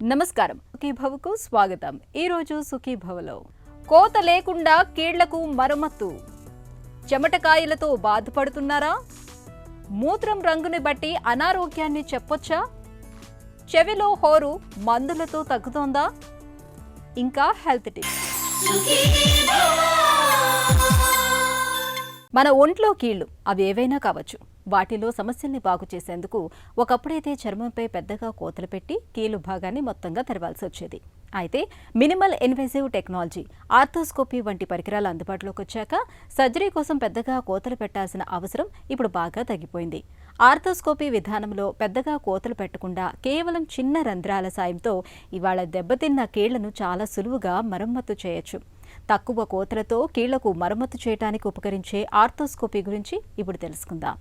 నమస్కారం. సుఖీభవకు స్వాగతం. ఈరోజు సుఖీభవలో కోత లేకుండా కీళ్లకు మరమ్మత్తు. చెమటకాయలతో బాధపడుతున్నారా? మూత్రం రంగుని బట్టి అనారోగ్యాన్ని చెప్పొచ్చా? చెవిలో హోరు మందులతో తగ్గుతోందా? ఇంకా హెల్త్ టిప్స్. మన ఒంట్లో కీళ్లు అవి ఏవైనా కావచ్చు. వాటిలో సమస్యల్ని బాగు చేసేందుకు ఒకప్పుడైతే చర్మంపై పెద్దగా కోతలు పెట్టి కీలు భాగాన్ని మొత్తంగా తెరవాల్సి వచ్చేది. అయితే మినిమల్ ఇన్వేసివ్ టెక్నాలజీ, ఆర్థోస్కోపీ వంటి పరికరాలు అందుబాటులోకి వచ్చాక సర్జరీ కోసం పెద్దగా కోతలు పెట్టాల్సిన అవసరం ఇప్పుడు బాగా తగ్గిపోయింది. ఆర్థోస్కోపీ విధానంలో పెద్దగా కోతలు పెట్టకుండా కేవలం చిన్న రంధ్రాల సాయంతో ఇవాళ దెబ్బతిన్న కీళ్లను చాలా సులువుగా మరమ్మతు చేయొచ్చు. తక్కువ కోతలతో కీళ్లకు మరమ్మతు చేయడానికి ఉపకరించే ఆర్థోస్కోపీ గురించి ఇప్పుడు తెలుసుకుందాం.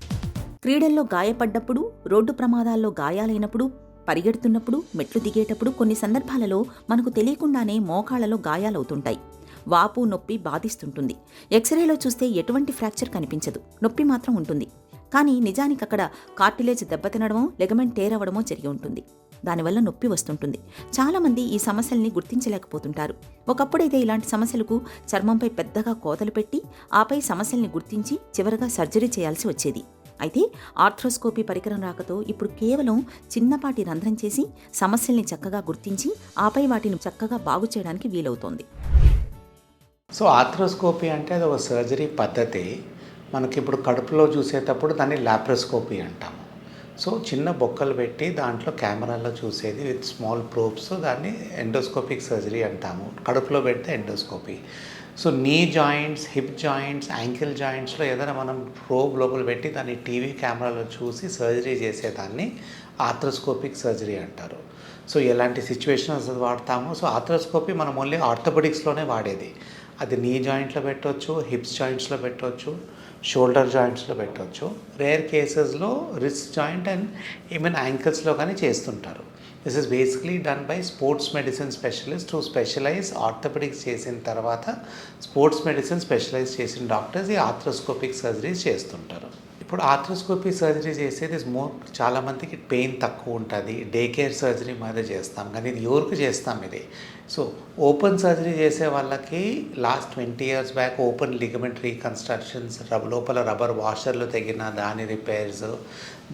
క్రీడల్లో గాయపడ్డప్పుడు, రోడ్డు ప్రమాదాల్లో గాయాలైనప్పుడు, పరిగెడుతున్నప్పుడు, మెట్లు దిగేటప్పుడు కొన్ని సందర్భాలలో మనకు తెలియకుండానే మోకాళ్లలో గాయాలవుతుంటాయి. వాపు, నొప్పి బాధిస్తుంటుంది. ఎక్స్రేలో చూస్తే ఎటువంటి ఫ్రాక్చర్ కనిపించదు, నొప్పి మాత్రం ఉంటుంది. కానీ నిజానికి అక్కడ కార్టిలేజ్ దెబ్బతినడమో, లెగమెంట్ టేరవడమో జరిగి ఉంటుంది. దానివల్ల నొప్పి వస్తుంటుంది. చాలామంది ఈ సమస్యల్ని గుర్తించలేకపోతుంటారు. ఒకప్పుడైతే ఇలాంటి సమస్యలకు చర్మంపై పెద్దగా కోతలు పెట్టి ఆపై సమస్యల్ని గుర్తించి చివరగా సర్జరీ చేయాల్సి వచ్చేది. అయితే ఆర్థ్రోస్కోపీ పరికరం రాకతో ఇప్పుడు కేవలం చిన్నపాటి రంధ్రం చేసి సమస్యల్ని చక్కగా గుర్తించి ఆపై వాటిని చక్కగా బాగు చేయడానికి వీలవుతోంది. సో ఆర్థ్రోస్కోపీ అంటే అది ఒక సర్జరీ పద్ధతి. మనకి ఇప్పుడు కడుపులో చూసేటప్పుడు దాన్ని లాప్రోస్కోపీ అంటాము. సో చిన్న బొక్కలు పెట్టి దాంట్లో కెమెరాలో చూసేది విత్ స్మాల్ ప్రోబ్స్, దాన్ని ఎండోస్కోపిక్ సర్జరీ అంటాము. కడుపులో పెడితే endoscopy. So knee joints, hip joints, ankle జాయింట్స్లో ఏదైనా మనం ప్రోబ్ లోపల పెట్టి దాన్ని టీవీ కెమెరాలో చూసి సర్జరీ చేసేదాన్ని ఆర్థ్రోస్కోపిక్ సర్జరీ అంటారు. సో ఎలాంటి సిచ్యువేషన్స్ వాడతాము. సో ఆర్థ్రోస్కోపీ మనం ఓన్లీ ఆర్థోపెడిక్స్లోనే వాడేది. అది నీ జాయింట్లో పెట్టవచ్చు, హిప్స్ జాయింట్స్లో పెట్టవచ్చు, షోల్డర్ జాయింట్స్లో పెట్టవచ్చు. రేర్ కేసెస్లో రిస్ట్ జాయింట్ అండ్ ఈవెన్ యాంకిల్స్లో కానీ చేస్తుంటారు. This is basically done by sports medicine specialist who specialise. Orthopaedics చేసిన తర్వాత స్పోర్ట్స్ మెడిసిన్ స్పెషలైజ్ చేసిన డాక్టర్స్ ఈ ఆర్థ్రోస్కోపిక్ సర్జరీస్ చేస్తుంటారు. ఇప్పుడు ఆర్థ్రోస్కోపీ సర్జరీ చేసేది చాలామందికి పెయిన్ తక్కువ ఉంటుంది. డే కేర్ సర్జరీ మీద చేస్తాం, కానీ ఇది ఎవరికి చేస్తాం ఇది. సో ఓపెన్ సర్జరీ చేసే వాళ్ళకి last 20 years back open ligament reconstructions, లోపల రబ్బర్ వాషర్లు తెగిన దాని రిపేర్స్,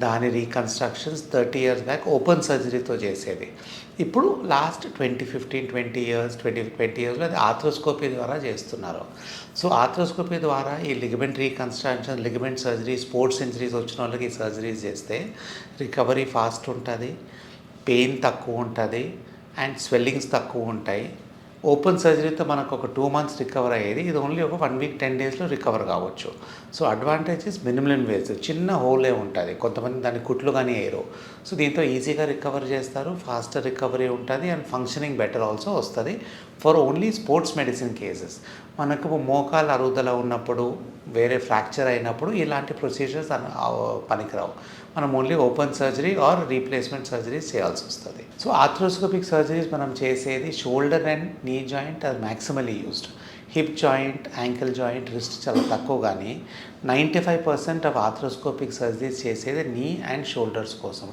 దాని రీకన్స్ట్రక్షన్స్ 30 years బ్యాక్ ఓపెన్ సర్జరీతో చేసేది. ఇప్పుడు లాస్ట్ 20 yearsలో అది ఆర్థ్రోస్కోపీ ద్వారా చేస్తున్నారు. సో ఆర్థ్రోస్కోపీ ద్వారా ఈ ligament reconstruction, ligament surgery, sports injuries వచ్చిన వాళ్ళకి ఈ సర్జరీస్ చేస్తే రికవరీ ఫాస్ట్ ఉంటుంది, పెయిన్ తక్కువ ఉంటుంది అండ్ స్వెల్లింగ్స్ తక్కువ ఉంటాయి. ఓపెన్ సర్జరీతో మనకు ఒక 2 months రికవర్ అయ్యేది, ఇది ఓన్లీ ఒక 1 week 10 daysలో రికవర్ కావచ్చు. సో అడ్వాంటేజెస్ మినిమల్ ఇన్వేసివ్, చిన్న హోలే ఉంటుంది, కొంతమంది దాన్ని కుట్లు కానీ వేయరు. సో దీంతో ఈజీగా రికవర్ చేస్తారు, ఫాస్టర్ రికవరీ ఉంటుంది అండ్ ఫంక్షనింగ్ బెటర్ ఆల్సో వస్తుంది for only sports medicine cases. మనకు మోకాలు అరుగుదల ఉన్నప్పుడు, వేరే ఫ్రాక్చర్ అయినప్పుడు ఇలాంటి ప్రొసీజర్స్ పనికిరావు. మనం only open surgery or replacement surgeries చేయాల్సి వస్తుంది. సో ఆర్థ్రోస్కోపిక్ సర్జరీస్ మనం చేసేది షోల్డర్ అండ్ నీ జాయింట్ అది maximally used. Hip joint, ankle joint, wrist చాలా తక్కువ. కానీ 95% ఆఫ్ ఆర్థ్రోస్కోపిక్ సర్జరీస్ చేసేది నీ అండ్ షోల్డర్స్ కోసం.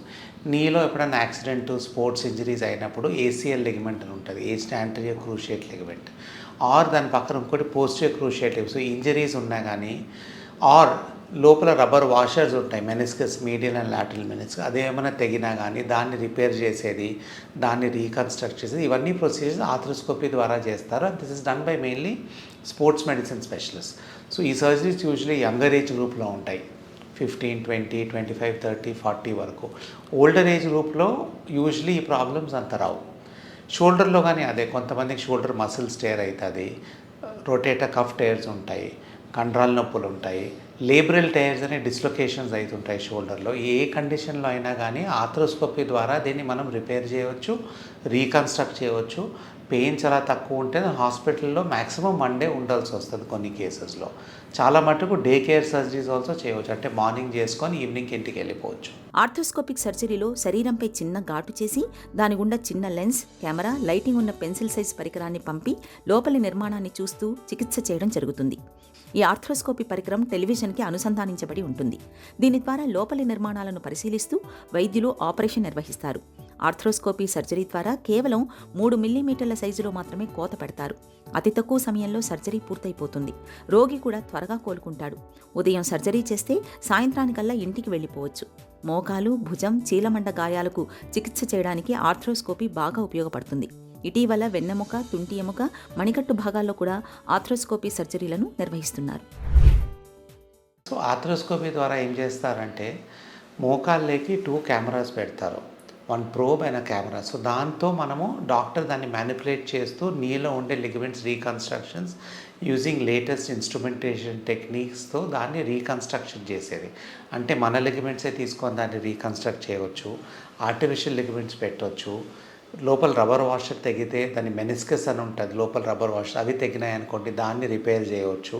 నీలో ఎప్పుడైనా యాక్సిడెంట్, స్పోర్ట్స్ ఇంజరీస్ అయినప్పుడు ఏసీఎల్ లిగమెంట్ అని ఉంటుంది, యాంటీరియర్ క్రూషియేట్ లిగమెంట్, ఆర్ దాని పక్కన ఇంకోటి పోస్టీరియర్ క్రూషియేట్. సో ఇంజరీస్ ఉన్నా కానీ, ఆర్ లోపల రబ్బర్ వాషర్స్ ఉంటాయి, meniscus, medial and lateral meniscus, అదేమైనా తెగినా కానీ దాన్ని రిపేర్ చేసేది, దాన్ని రీకన్స్ట్రక్ట్ చేసేది, ఇవన్నీ ప్రొసీజర్స్ ఆర్థ్రోస్కోపీ ద్వారా చేస్తారు. And this is done by mainly sports medicine specialist. So ఈ సర్జరీస్ యూజువలీ యంగర్ ఏజ్ గ్రూప్లో ఉంటాయి, 15, 20, 25, 30, 40 వరకు. ఓల్డర్ ఏజ్ గ్రూప్లో యూజువలీ ఈ ప్రాబ్లమ్స్ అంత రావు. షోల్డర్లో కానీ అదే, కొంతమందికి షోల్డర్ మసిల్స్ టేర్ అవుతుంది, రొటేటర్ కఫ్ టేర్స్ ఉంటాయి, కండరాల నొప్పులు ఉంటాయి, లేబ్రల్ టైర్స్ అనే డిస్లొకేషన్స్ అవుతుంటాయి షోల్డర్లో. ఏ కండిషన్లో అయినా కానీ ఆర్థ్రోస్కోపీ ద్వారా దీన్ని మనం రిపేర్ చేయవచ్చు, రీకన్స్ట్రక్ట్ చేయవచ్చు. పెయిన్ చాలా తక్కువ ఉంటే హాస్పిటల్లో మ్యాక్సిమం 1 day ఉండాల్సి వస్తుంది కొన్ని కేసెస్లో. చాలా మటుకు డే కేర్ సర్జరీస్ ఆల్సో చేయవచ్చు, అంటే మార్నింగ్ చేసుకొని ఈవినింగ్ ఇంటికి వెళ్ళిపోవచ్చు. ఆర్థ్రోస్కోపిక్ సర్జరీలో శరీరంపై చిన్న ఘాటు చేసి దాని గుండా చిన్న లెన్స్, కెమెరా, లైటింగ్ ఉన్న పెన్సిల్ సైజ్ పరికరాన్ని పంపి లోపలి నిర్మాణాన్ని చూస్తూ చికిత్స చేయడం జరుగుతుంది. ఈ ఆర్థ్రోస్కోపీ పరికరం టెలివిజన్కి అనుసంధానించబడి ఉంటుంది. దీని ద్వారా లోపలి నిర్మాణాలను పరిశీలిస్తూ వైద్యులు ఆపరేషన్ నిర్వహిస్తారు. ఆర్థ్రోస్కోపీ సర్జరీ ద్వారా కేవలం 3 మిల్లీమీటర్ల సైజులో మాత్రమే కోత పెడతారు. అతి తక్కువ సమయంలో సర్జరీ పూర్తయిపోతుంది. రోగి కూడా త్వరగా కోలుకుంటాడు. ఉదయం సర్జరీ చేస్తే సాయంత్రానికల్లా ఇంటికి వెళ్ళిపోవచ్చు. మోకాలు, భుజం, చీలమండ గాయాలకు చికిత్స చేయడానికి ఆర్థ్రోస్కోపీ బాగా ఉపయోగపడుతుంది. ఇటీవల వెన్నెముక, తుంటి ఎముక, మణికట్టు భాగాల్లో కూడా ఆర్థ్రోస్కోపీ సర్జరీలను నిర్వహిస్తున్నారు. సో ఆర్థ్రోస్కోపీ ద్వారా ఏం చేస్తారంటే మోకాళ్ళకి 2 కెమెరాస్ పెడతారు, 1 ప్రోబ్ అండ్ కెమెరా. సో దాంతో మనము డాక్టర్ దాన్ని మ్యానిపులేట్ చేస్తూ నీలో ఉండే ligaments reconstructions using latest instrumentation టెక్నిక్స్తో దాన్ని రీకన్స్ట్రక్షన్ చేసేది. అంటే మన లిగమెంట్సే తీసుకొని దాన్ని రీకన్స్ట్రక్ట్ చేయవచ్చు, ఆర్టిఫిషియల్ లిగమెంట్స్ పెట్టవచ్చు. లోపల రబ్బర్ వాషర్ తెగితే దాన్ని మెనిస్కస్ అని ఉంటుంది, లోపల రబ్బర్ వాషర్ అవి తెగినాయి అనుకోండి, దాన్ని రిపేర్ చేయవచ్చు.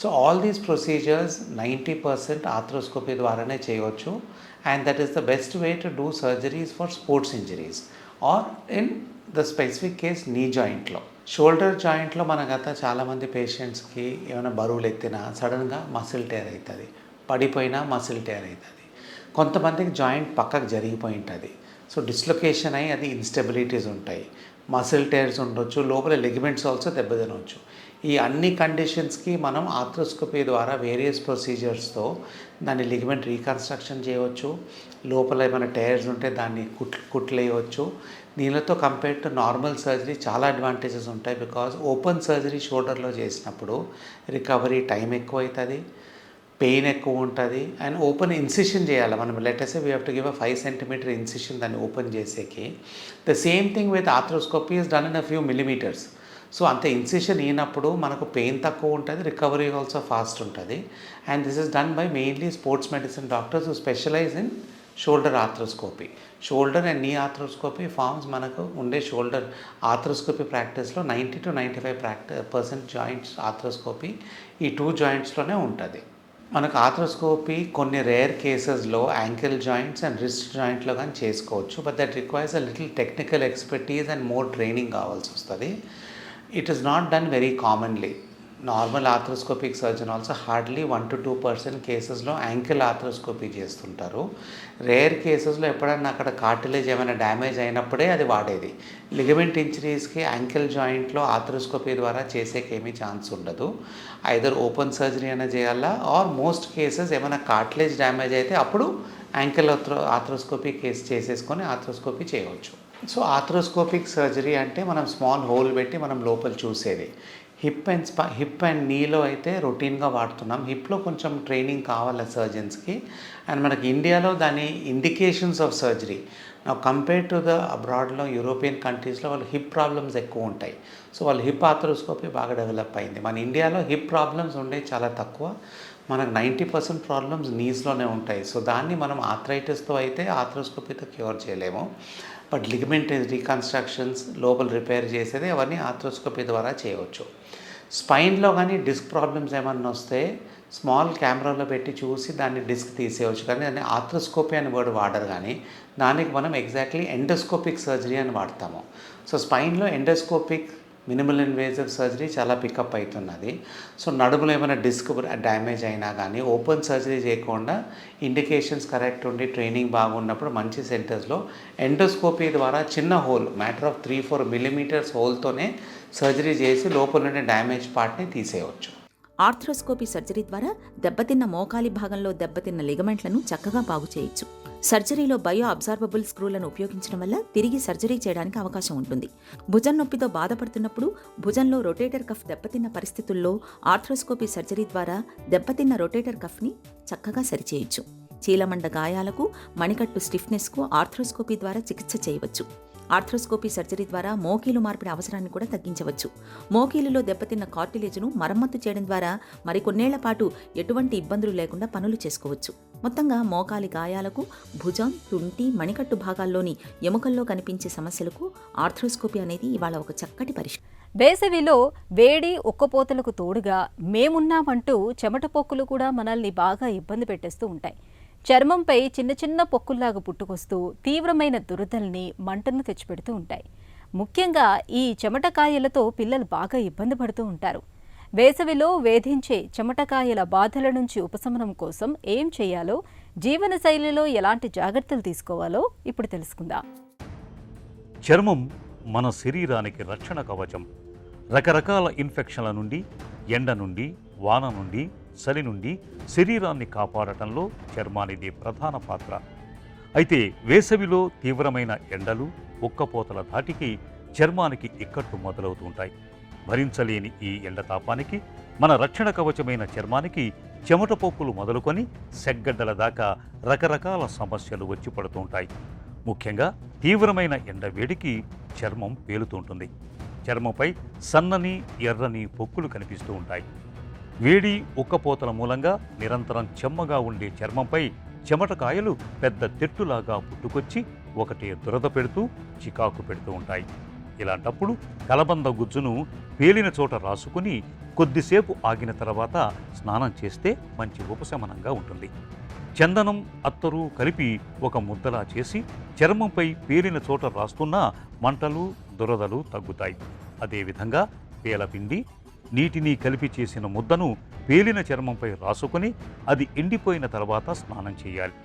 So all these procedures 90% arthroscopy ద్వారానే చేయవచ్చు. And that is the best way to do surgeries for sports injuries or in the specific case knee జాయింట్లో. షోల్డర్ జాయింట్లో మనకైతే చాలామంది పేషెంట్స్కి ఏమైనా బరువులు ఎత్తినా సడన్గా మసిల్ టేర్ అవుతుంది, పడిపోయినా మసిల్ టేర్ అవుతుంది. కొంతమందికి జాయింట్ పక్కకు జరిగిపోయి ఉంటుంది, సో డిస్లొకేషన్ అయ్యి అది ఇన్స్టెబిలిటీస్ ఉంటాయి, మసిల్ టేర్స్ ఉండొచ్చు, లోపల లిగమెంట్స్ ఆల్సో దెబ్బతినవచ్చు. ఈ అన్ని కండిషన్స్కి మనం ఆర్థ్రోస్కోపీ ద్వారా వేరియస్ ప్రొసీజర్స్తో దాన్ని లిగమెంట్ రీకన్స్ట్రక్షన్ చేయవచ్చు. లోపల ఏమైనా టైర్స్ ఉంటే దాన్ని కుట్లేయవచ్చు. దీనితో కంపేర్ టు నార్మల్ సర్జరీ చాలా అడ్వాంటేజెస్ ఉంటాయి. బికాజ్ ఓపెన్ సర్జరీ షోల్డర్లో చేసినప్పుడు రికవరీ టైం ఎక్కువ అవుతుంది, పెయిన్ ఎక్కువ ఉంటుంది, అండ్ ఓపెన్ ఇన్సిషన్ చేయాలి మనం. Latest we have to give a 5 centimeter incision దాన్ని ఓపెన్ చేసేకి. The same thing with arthroscopy is done in a few millimetres. So అంత ఇన్సిషన్ అయినప్పుడు మనకు పెయిన్ తక్కువ ఉంటుంది, రికవరీ ఆల్సో ఫాస్ట్ ఉంటుంది. And this is done by mainly sports medicine doctors who specialise in shoulder arthroscopy. Shoulder and knee arthroscopy forms మనకు ఉండే shoulder arthroscopy ప్రాక్టీస్లో 90 to 95% joints arthroscopy ఈ 2 జాయింట్స్లోనే ఉంటుంది. మనకు ఆర్థ్రోస్కోపీ కొన్ని రేర్ కేసెస్లో యాంకిల్ జాయింట్స్ అండ్ రిస్ట్ జాయింట్లో కానీ చేసుకోవచ్చు. But that requires a little technical expertise and more training కావాల్సి వస్తుంది. It is not done very commonly. Normal arthroscopic surgeon also hardly 1 to 2% కేసెస్లో యాంకిల్ ఆర్థ్రోస్కోపీ చేస్తుంటారు. రేర్ కేసెస్లో ఎప్పుడన్నా అక్కడ కార్టిలేజ్ ఏమైనా డ్యామేజ్ అయినప్పుడే అది వాడేది. లిగమెంట్ ఇంజరీస్కి యాంకిల్ జాయింట్లో ఆర్థ్రోస్కోపీ ద్వారా చేసేకేమీ ఛాన్స్ ఉండదు. ఐదర్ ఓపెన్ సర్జరీ అయినా చేయాలా, ఆర్ మోస్ట్ కేసెస్ ఏమైనా కార్టిలేజ్ డ్యామేజ్ అయితే అప్పుడు యాంకిల్ ఆర్థ్రోస్కోపీ కేసు చేసేసుకొని ఆర్థ్రోస్కోపీ చేయవచ్చు. సో ఆర్థ్రోస్కోపిక్ సర్జరీ అంటే మనం స్మాల్ హోల్ పెట్టి మనం లోపల చూసేది. హిప్ అండ్ నీలో అయితే రొటీన్గా వాడుతున్నాం. హిప్లో కొంచెం ట్రైనింగ్ కావాలి సర్జన్స్కి. అండ్ మనకి ఇండియాలో దాని indications of surgery compare to the అబ్రాడ్లో యూరోపియన్ కంట్రీస్లో వాళ్ళు హిప్ ప్రాబ్లమ్స్ ఎక్కువ ఉంటాయి. సో వాళ్ళు హిప్ ఆర్థ్రోస్కోపీ బాగా డెవలప్ అయింది. మన ఇండియాలో హిప్ ప్రాబ్లమ్స్ ఉండే చాలా తక్కువ. మనకు 90% ప్రాబ్లమ్స్ నీస్లోనే ఉంటాయి. సో దాన్ని మనం ఆర్థరైటిస్తో అయితే ఆర్థ్రోస్కోపీతో క్యూర్ చేయలేము. బట్ లిగమెంట్ రీకన్స్ట్రక్షన్స్ లోపల రిపేర్ చేసేది అవన్నీ ఆర్థ్రోస్కోపీ ద్వారా చేయవచ్చు. స్పైన్లో కానీ డిస్క్ ప్రాబ్లమ్స్ ఏమన్నా వస్తే స్మాల్ కెమెరాలో పెట్టి చూసి దాన్ని డిస్క్ తీసేయవచ్చు. కానీ దాన్ని ఆర్థ్రోస్కోపీ అని వర్డ్ వాడరు, కానీ దానికి మనం ఎగ్జాక్ట్లీ ఎండోస్కోపిక్ సర్జరీ అని వాడతాము. సో స్పైన్లో ఎండోస్కోపిక్ మినిమల్ ఇన్వేజివ్ సర్జరీ చాలా పికప్ అవుతున్నది. సో నడుములో ఏమైనా డిస్క్ డ్యామేజ్ అయినా కానీ ఓపెన్ సర్జరీ చేయకుండా ఇండికేషన్స్ కరెక్ట్ ఉండి ట్రైనింగ్ బాగున్నప్పుడు మంచి సెంటర్స్లో ఎండోస్కోపీ ద్వారా చిన్న హోల్ మ్యాటర్ ఆఫ్ 3-4 millimeters హోల్తోనే సర్జరీ చేసి లోపల ఉండే డ్యామేజ్ పార్ట్ని తీసేయవచ్చు. ఆర్థ్రోస్కోపీ సర్జరీ ద్వారా దెబ్బతిన్న మోకాలి భాగంలో దెబ్బతిన్న లిగమెంట్లను చక్కగా బాగు చేయొచ్చు. సర్జరీలో బయో అబ్జార్బబుల్ స్క్రూలను ఉపయోగించడం వల్ల తిరిగి సర్జరీ చేయడానికి అవకాశం ఉంటుంది. భుజం నొప్పితో బాధపడుతున్నప్పుడు భుజంలో రొటేటర్ కఫ్ దెబ్బతిన్న పరిస్థితుల్లో ఆర్థ్రోస్కోపీ సర్జరీ ద్వారా దెబ్బతిన్న రొటేటర్ కఫ్ని చక్కగా సరిచేయొచ్చు. చీలమండ గాయాలకు, మణికట్టు స్టిఫ్నెస్కు ఆర్థ్రోస్కోపీ ద్వారా చికిత్స చేయవచ్చు. ఆర్థ్రోస్కోపీ సర్జరీ ద్వారా మోకీలు మార్పిడి అవసరాన్ని కూడా తగ్గించవచ్చు. మోకీలులో దెబ్బతిన్న కార్టిలేజ్ను మరమ్మతు చేయడం ద్వారా మరికొన్నేళ్ల పాటు ఎటువంటి ఇబ్బందులు లేకుండా పనులు చేసుకోవచ్చు. మొత్తంగా మోకాలి గాయాలకు, భుజం, తుంటి, మణికట్టు భాగాల్లోని ఎముకల్లో కనిపించే సమస్యలకు ఆర్థ్రోస్కోపీ అనేది ఇవాళ ఒక చక్కటి పరిష్కారం. వేసవిలో వేడి ఉక్కపోతలకు తోడుగా మేమున్నామంటూ చెమట పొక్కులు కూడా మనల్ని బాగా ఇబ్బంది పెట్టేస్తూ ఉంటాయి. చర్మంపై చిన్న చిన్న పొక్కుల్లాగా పుట్టుకొస్తూ తీవ్రమైన దురదల్ని, మంటను తెచ్చిపెడుతూ ఉంటాయి. ముఖ్యంగా ఈ చెమటకాయలతో పిల్లలు బాగా ఇబ్బంది పడుతూ ఉంటారు. వేసవిలో వేధించే చెమటకాయల బాధల నుంచి ఉపశమనం కోసం ఏం చేయాలో, జీవనశైలిలో ఎలాంటి జాగ్రత్తలు తీసుకోవాలో ఇప్పుడు తెలుసుకుందాం. చర్మం మన శరీరానికి రక్షణ కవచం. రకరకాల ఇన్ఫెక్షన్ల నుండి, ఎండ నుండి, వాన నుండి, చలి నుండి శరీరాన్ని కాపాడటంలో చర్మానిది ప్రధాన పాత్ర. అయితే వేసవిలో తీవ్రమైన ఎండలు, ఉక్కపోతల ధాటికి చర్మానికి ఇక్కట్లు మొదలవుతుంటాయి. భరించలేని ఈ ఎండతాపానికి మన రక్షణ కవచమైన చర్మానికి చెమట పొక్కులు మొదలుకొని సెగ్గడ్డల దాకా రకరకాల సమస్యలు వచ్చి పడుతుంటాయి. ముఖ్యంగా తీవ్రమైన ఎండ వేడికి చర్మం పేలుతుంటుంది. చర్మంపై సన్నని, ఎర్రని పొక్కులు కనిపిస్తూ ఉంటాయి. వేడి, ఉక్కపోతల మూలంగా నిరంతరం చెమ్మగా ఉండే చర్మంపై చెమటకాయలు పెద్ద తెట్టులాగా పుట్టుకొచ్చి ఒకటే దురద పెడుతూ చికాకు పెడుతూ ఉంటాయి. ఇలాంటప్పుడు కలబంద గుజ్జును పేలిన చోట రాసుకుని కొద్దిసేపు ఆగిన తర్వాత స్నానం చేస్తే మంచి ఉపశమనంగా ఉంటుంది. చందనం, అత్తరు కలిపి ఒక ముద్దలా చేసి చర్మంపై పేలిన చోట రాస్తున్నా మంటలు, దురదలు తగ్గుతాయి. అదేవిధంగా పేలపిండి, నీటిని కలిపి చేసిన ముద్దను పేలిన చర్మంపై రాసుకొని అది ఎండిపోయిన తర్వాత స్నానం చేయాలి.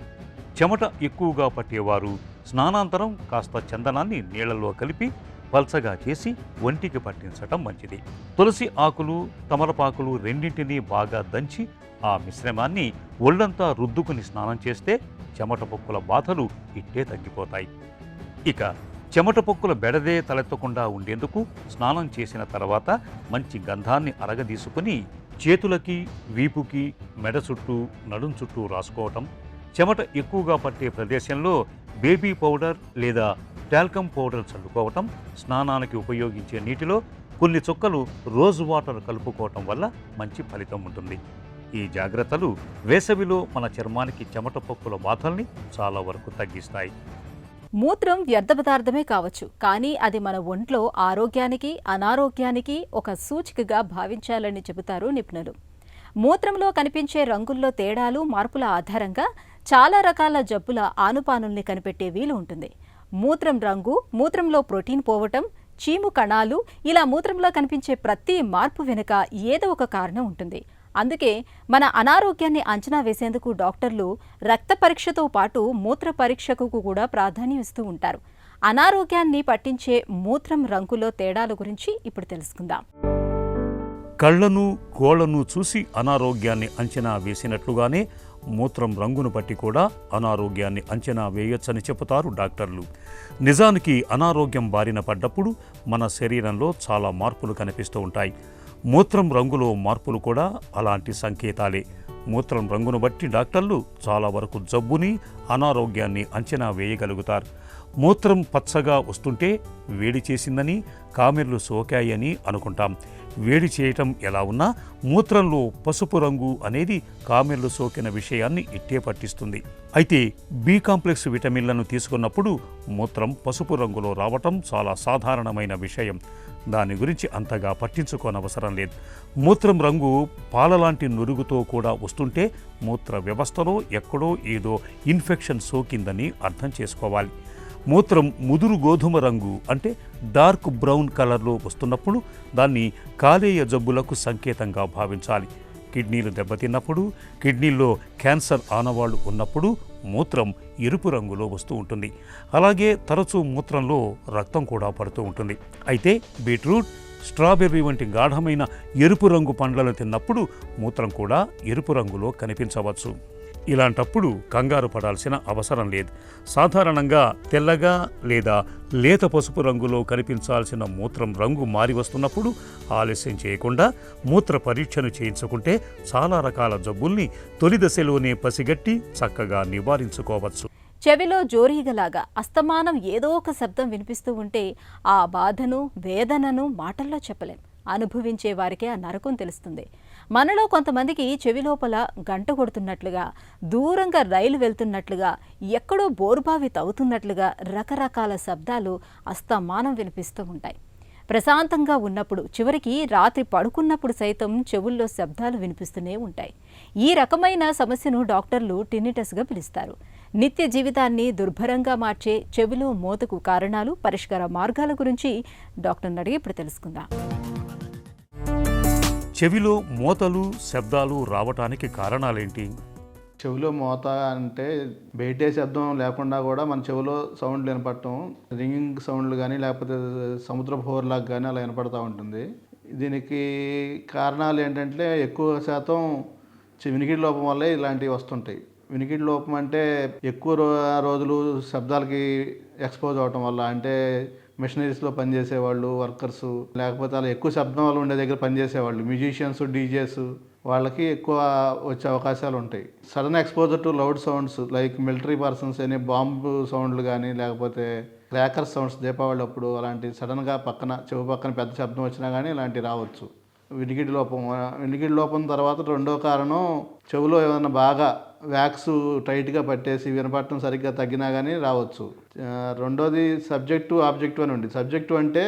చెమట ఎక్కువగా పట్టేవారు స్నానాంతరం కాస్త చందనాన్ని నీళ్లలో కలిపి పల్చగా చేసి ఒంటికి పట్టించటం మంచిది. తులసి ఆకులు, తమలపాకులు రెండింటినీ బాగా దంచి ఆ మిశ్రమాన్ని ఒళ్ళంతా రుద్దుకుని స్నానం చేస్తే చెమట పొక్కుల బాధలు ఇట్టే తగ్గిపోతాయి. ఇక చెమట పొక్కుల బెడదే తలెత్తకుండా ఉండేందుకు స్నానం చేసిన తర్వాత మంచి గంధాన్ని అరగదీసుకుని చేతులకి, వీపుకి, మెడ చుట్టూ, నడుం చుట్టూ రాసుకోవటం. చెమట ఎక్కువగా పట్టే ప్రదేశంలో బేబీ పౌడర్ లేదా టాల్కమ్ పౌడర్ చల్లుకోవటం. స్నానానికి ఉపయోగించే నీటిలో కొన్ని చుక్కలు రోజ్ వాటర్ కలుపుకోవటం వల్ల మంచి ఫలితం ఉంటుంది. ఈ జాగ్రత్తలు వేసవిలో మన చర్మానికి చెమట పొక్కుల బాధల్ని చాలా వరకు తగ్గిస్తాయి. మూత్రం వ్యర్థ పదార్థమే కావచ్చు, కానీ అది మన ఒంట్లో ఆరోగ్యానికి, అనారోగ్యానికి ఒక సూచికగా భావించాలని చెబుతారు నిపుణులు. మూత్రంలో కనిపించే రంగుల్లో తేడాలు, మార్పుల ఆధారంగా చాలా రకాల జబ్బుల ఆనుపానుల్ని కనిపెట్టే వీలు ఉంటుంది. మూత్రం రంగు, మూత్రంలో ప్రోటీన్ పోవటం, చీము కణాలు, ఇలా మూత్రంలో కనిపించే ప్రతి మార్పు వెనుక ఏదో ఒక కారణం ఉంటుంది. అందుకే మన అనారోగ్యాన్ని అంచనా వేసేందుకు డాక్టర్లు రక్త పరీక్షతో పాటు మూత్ర పరీక్షకు కూడా ప్రాధాన్యం ఇస్తూ ఉంటారు. అనారోగ్యాన్ని పట్టించే మూత్రం రంగులో తేడాల గురించి ఇప్పుడు తెలుసుకుందాం. కళ్లను, గోళ్లను చూసి అనారోగ్యాన్ని అంచనా వేసినట్లుగానే మూత్రం రంగును బట్టి కూడా అనారోగ్యాన్ని అంచనా వేయొచ్చని చెబుతారు డాక్టర్లు. నిజానికి అనారోగ్యం బారిన పడ్డప్పుడు మన శరీరంలో చాలా మార్పులు కనిపిస్తూ ఉంటాయి. మూత్రం రంగులో మార్పులు కూడా అలాంటి సంకేతాలే. మూత్రం రంగును బట్టి డాక్టర్లు చాలా వరకు జబ్బుని, అనారోగ్యాన్ని అంచనా వేయగలుగుతారు. మూత్రం పచ్చగా వస్తుంటే వేడి చేసిందని, కామెర్లు సోకాయని అనుకుంటాం. వేడి చేయటం ఎలా ఉన్నా మూత్రంలో పసుపు రంగు అనేది కామెర్లు సోకిన విషయాన్ని ఇట్టే పట్టిస్తుంది. అయితే బి కాంప్లెక్స్ విటమిన్లను తీసుకున్నప్పుడు మూత్రం పసుపు రంగులో రావటం చాలా సాధారణమైన విషయం. దాని గురించి అంతగా పట్టించుకోనవసరం లేదు. మూత్రం రంగు పాలలాంటి నురుగుతో కూడా వస్తుంటే మూత్ర వ్యవస్థలో ఎక్కడో ఏదో ఇన్ఫెక్షన్ సోకిందని అర్థం చేసుకోవాలి. మూత్రం ముదురు గోధుమ రంగు అంటే డార్క్ బ్రౌన్ కలర్లో వస్తున్నప్పుడు దాన్ని కాలేయ జబ్బులకు సంకేతంగా భావించాలి. కిడ్నీలు దెబ్బతిన్నప్పుడు, కిడ్నీల్లో క్యాన్సర్ ఆనవాళ్లు ఉన్నప్పుడు మూత్రం ఎరుపు రంగులో వస్తూ ఉంటుంది. అలాగే తరచూ మూత్రంలో రక్తం కూడా పడుతూ ఉంటుంది. అయితే బీట్రూట్, స్ట్రాబెర్రీ వంటి గాఢమైన ఎరుపు రంగు పండ్లను తిన్నప్పుడు మూత్రం కూడా ఎరుపు రంగులో కనిపించవచ్చు. ఇలాంటప్పుడు కంగారు పడాల్సిన అవసరం లేదు. సాధారణంగా తెల్లగా లేదా లేత పసుపు రంగులో కనిపించాల్సిన మూత్రం రంగు మారి వస్తున్నప్పుడు ఆలస్యం చేయకుండా మూత్ర పరీక్షను చేయించుకుంటే చాలా రకాల జబ్బుల్ని తొలి దశలోనే పసిగట్టి చక్కగా నివారించుకోవచ్చు. చెవిలో జోరీగలాగా అస్తమానం ఏదో ఒక శబ్దం వినిపిస్తూ ఉంటే ఆ బాధను, వేదనను మాటల్లో చెప్పలేం. అనుభవించే వారికే ఆ నరకం తెలుస్తుంది. మనలో కొంతమందికి చెవి లోపల గంట కొడుతున్నట్లుగా, దూరంగా రైలు వెళ్తున్నట్లుగా, ఎక్కడో బోరుబావి తవ్వుతున్నట్లుగా రకరకాల శబ్దాలు అస్తమానం వినిపిస్తూ ఉంటాయి. ప్రశాంతంగా ఉన్నప్పుడు, చివరికి రాత్రి పడుకున్నప్పుడు సైతం చెవుల్లో శబ్దాలు వినిపిస్తూనే ఉంటాయి. ఈ రకమైన సమస్యను డాక్టర్లు టిన్నిటస్గా పిలుస్తారు. నిత్య జీవితాన్ని దుర్భరంగా మార్చే చెవిలో మోతకు కారణాలు, పరిష్కార మార్గాల గురించి డాక్టర్ని అడిగి ఇప్పుడు తెలుసుకుందాం. చెవిలో మోతలు, శబ్దాలు రావటానికి కారణాలేంటి? చెవిలో మోత అంటే బయటే శబ్దం లేకుండా కూడా మన చెవిలో సౌండ్లు వినపడటం, రింగింగ్ సౌండ్లు కానీ లేకపోతే సముద్రపు హోర్లాగా కానీ అలా వినపడతా ఉంటుంది. దీనికి కారణాలు ఏంటంటే ఎక్కువ శాతం వినికిడి లోపం వల్లే ఇలాంటివి వస్తుంటాయి. వినికిడి లోపం అంటే ఎక్కువ రోజులు శబ్దాలకి ఎక్స్పోజ్ అవటం వల్ల, అంటే మిషనరీస్లో పనిచేసేవాళ్ళు, వర్కర్సు, లేకపోతే అలా ఎక్కువ శబ్దం వల్ల ఉండే దగ్గర పనిచేసేవాళ్ళు, మ్యూజిషియన్స్, డీజేస్, వాళ్ళకి ఎక్కువ వచ్చే అవకాశాలు ఉంటాయి. Sudden exposure to loud sounds like military persons అనే బాంబు సౌండ్లు కానీ లేకపోతే క్రాకర్ సౌండ్స్ దీపావళి అప్పుడు అలాంటి సడన్గా చెవి పక్కన పెద్ద శబ్దం వచ్చినా కానీ ఇలాంటివి రావచ్చు. వినికిడి లోపం తర్వాత రెండో కారణం చెవిలో ఏమైనా బాగా వ్యాక్స్ టైట్గా పట్టేసి వినపడటం సరిగ్గా తగ్గినా కానీ రావచ్చు. రెండోది సబ్జెక్టు ఆబ్జెక్టివ్ అని ఉంది. సబ్జెక్టు అంటే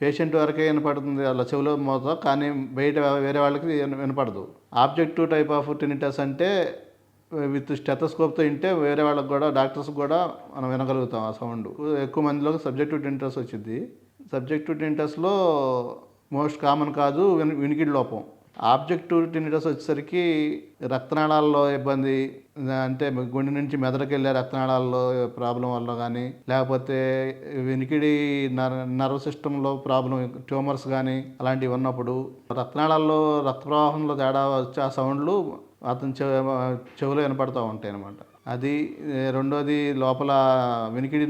పేషెంట్ వరకే వినపడుతుంది అలా చెవిలో మోత, కానీ బయట వేరే వాళ్ళకి వినపడదు. ఆబ్జెక్టివ్ టైప్ ఆఫ్ టినిటస్ అంటే విత్ స్టెథోస్కోప్తో వింటే వేరే వాళ్ళకి కూడా, డాక్టర్స్కి కూడా మనం వినగలుగుతాం ఆ సౌండ్. ఎక్కువ మందిలో సబ్జెక్టివ్ టినిటస్ వచ్చింది. సబ్జెక్టివ్ టినిటస్లో మోస్ట్ కామన్ కాదు వినికిడి లోపం. ఆబ్జెక్టివ్ టినిటస్ వచ్చేసరికి రక్తనాళాల్లో ఇబ్బంది, అంటే గుండె నుంచి మెదడుకి వెళ్ళే రక్తనాళాల్లో ప్రాబ్లం వల్ల కానీ, లేకపోతే వినికిడి నర్వ్ సిస్టంలో ప్రాబ్లం, ట్యూమర్స్ కానీ అలాంటివి ఉన్నప్పుడు రక్తనాళాల్లో రక్త ప్రవాహంలో తేడా వచ్చే ఆ సౌండ్లు అతని చెవిలో వినపడుతూ ఉంటాయి అన్నమాట. అది. రెండోది లోపల వినికిడి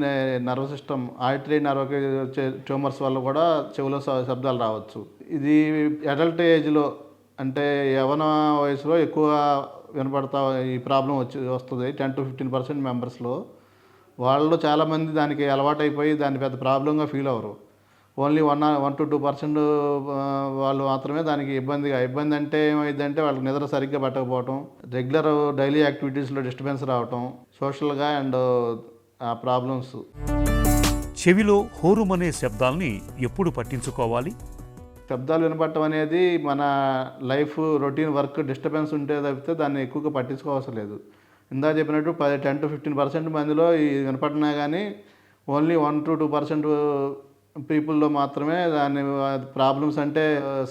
నర్వ్ సిస్టమ్, ఆడిటరీ నర్వ్కి వచ్చే ట్యూమర్స్ వల్ల కూడా చెవిలో శబ్దాలు రావచ్చు. ఇది అడల్ట్ ఏజ్లో అంటే యవ్వన వయసులో ఎక్కువ ఈ ప్రాబ్లం వస్తుంది. 10 to 15% మెంబర్స్లో. వాళ్ళు చాలామంది దానికి అలవాటైపోయి దాన్ని పెద్ద ప్రాబ్లంగా ఫీల్ అవ్వరు. ఓన్లీ 1 to 2% వాళ్ళు మాత్రమే దానికి ఇబ్బంది అంటే ఏమైందంటే వాళ్ళకి నిద్ర సరిగ్గా పట్టకపోవటం, రెగ్యులర్ డైలీ యాక్టివిటీస్లో డిస్టర్బెన్స్ రావటం, సోషల్గా అండ్ ప్రాబ్లమ్స్. చెవిలో హోరుమనే శబ్దాల్ని ఎప్పుడు పట్టించుకోవాలి? శబ్దాలు వినపడటం అనేది మన లైఫ్ రొటీన్ వర్క్ డిస్టర్బెన్స్ ఉంటే తప్పితే దాన్ని ఎక్కువగా పట్టించుకోవసరం లేదు. ఇందా చెప్పినట్టు 10 to 15% మందిలో ఈ వినపడినా కానీ ఓన్లీ 1 to 2% పీపుల్లో మాత్రమే దాని ప్రాబ్లమ్స్ అంటే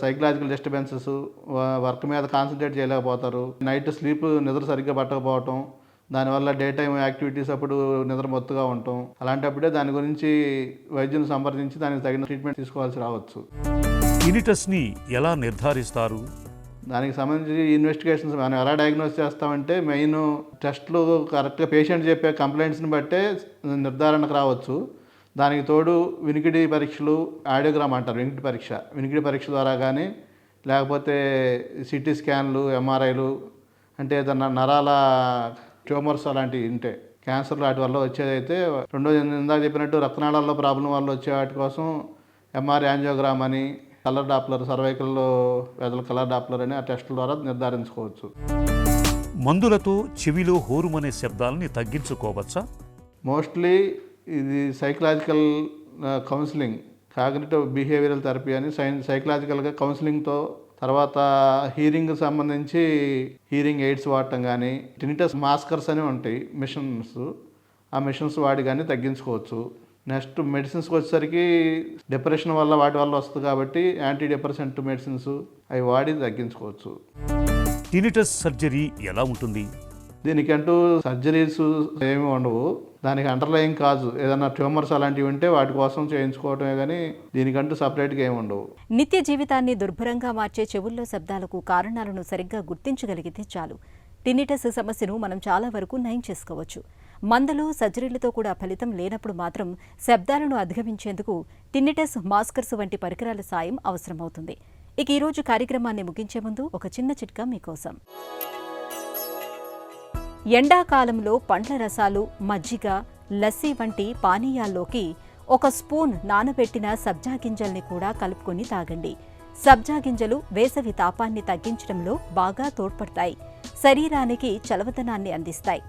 సైకలాజికల్ డిస్టర్బెన్సెస్, వర్క్ మీద కాన్సన్ట్రేట్ చేయలేకపోతారు, నైట్ స్లీప్ నిద్ర సరిగ్గా పట్టకపోవటం, దానివల్ల డే టైం యాక్టివిటీస్ అప్పుడు నిద్ర మొత్తుగా ఉండటం, అలాంటప్పుడే దాని గురించి వైద్యుని సంప్రదించి దానికి తగిన ట్రీట్మెంట్ తీసుకోవాల్సి రావచ్చు. టినిటస్ని ఎలా నిర్ధారిస్తారు? దానికి సంబంధించి ఇన్వెస్టిగేషన్స్ మనం ఎలా డయాగ్నోస్ చేస్తామంటే మెయిన్ టెస్ట్లు కరెక్ట్గా పేషెంట్ చెప్పే కంప్లైంట్స్ని బట్టే నిర్ధారణకు రావచ్చు. దానికి తోడు వినికిడి పరీక్షలు, ఆడియోగ్రామ్ అంటారు వినికిడి పరీక్ష ద్వారా కానీ, లేకపోతే సిటీ స్కాన్లు, ఎంఆర్ఐలు, అంటే ఏదన్నా నరాల ట్యూమర్స్ అలాంటివి ఉంటే, క్యాన్సర్లు వాటి వల్ల వచ్చేదైతే. రెండోది ఇందాక చెప్పినట్టు రక్తనాళాల్లో ప్రాబ్లం వల్ల వచ్చే వాటి కోసం ఎంఆర్ఐ, యాంజియోగ్రామ్ అని, కలర్ డాప్లర్, సర్వైకల్లో వ్యాధుల కలర్ డాప్లర్ అని ఆ టెస్టుల ద్వారా నిర్ధారించుకోవచ్చు. మందులతో చెవిలో హోరుమనే శబ్దాలని తగ్గించుకోవచ్చా? మోస్ట్లీ ఇది psychological counselling, cognitive behavioural therapy అని సైకలాజికల్గా కౌన్సిలింగ్తో, తర్వాత హీరింగ్ సంబంధించి హీరింగ్ ఎయిడ్స్ వాడటం కానీ, టినిటస్ మాస్కర్స్ అని ఉంటాయి మిషన్స్, ఆ మిషన్స్ వాడి కానీ తగ్గించుకోవచ్చు. నెక్స్ట్ మెడిసిన్స్కి వచ్చేసరికి డిప్రెషన్ వల్ల వాటి వల్ల వస్తుంది కాబట్టి యాంటీ డిప్రెసెంట్ మెడిసిన్స్ అవి వాడి తగ్గించుకోవచ్చు. టినిటస్ సర్జరీ ఎలా ఉంటుంది? దీనికంటూ సర్జరీస్ ఏమి ఉండవు. దానికి అండర్లయింగ్ కాజ్ ఏదైనా ట్యూమర్స్ అలాంటివి ఉంటే వాటి కోసం చేయించుకోవటమే కానీ దీనికంటూ సపరేట్గా ఏమి ఉండవు. నిత్య జీవితాన్ని దుర్భరంగా మార్చే చెవుల్లో శబ్దాలకు కారణాలను సరిగ్గా గుర్తించగలిగితే చాలు. టినిటస్ సమస్యను మనం చాలా వరకు నయం చేసుకోవచ్చు. మందులు, సర్జరీలతో కూడా ఫలితం లేనప్పుడు మాత్రం శబ్దాలను అధిగమించేందుకు టినిటస్ మాస్కర్స్ వంటి పరికరాల సాయం అవసరమవుతుంది. ఇక ఈరోజు కార్యక్రమాన్ని ముగించే ముందు ఒక చిన్న చిట్కా మీకోసం. ఎండాకాలంలో పండ్ల రసాలు, మజ్జిగ, లస్సీ వంటి పానీయాల్లోకి 1 స్పూన్ నానబెట్టిన సబ్జా గింజల్ని కూడా కలుపుకొని తాగండి. సబ్జా గింజలు వేసవి తాపాన్ని తగ్గించడంలో బాగా తోడ్పడతాయి, శరీరానికి చలవదనాన్ని అందిస్తాయి.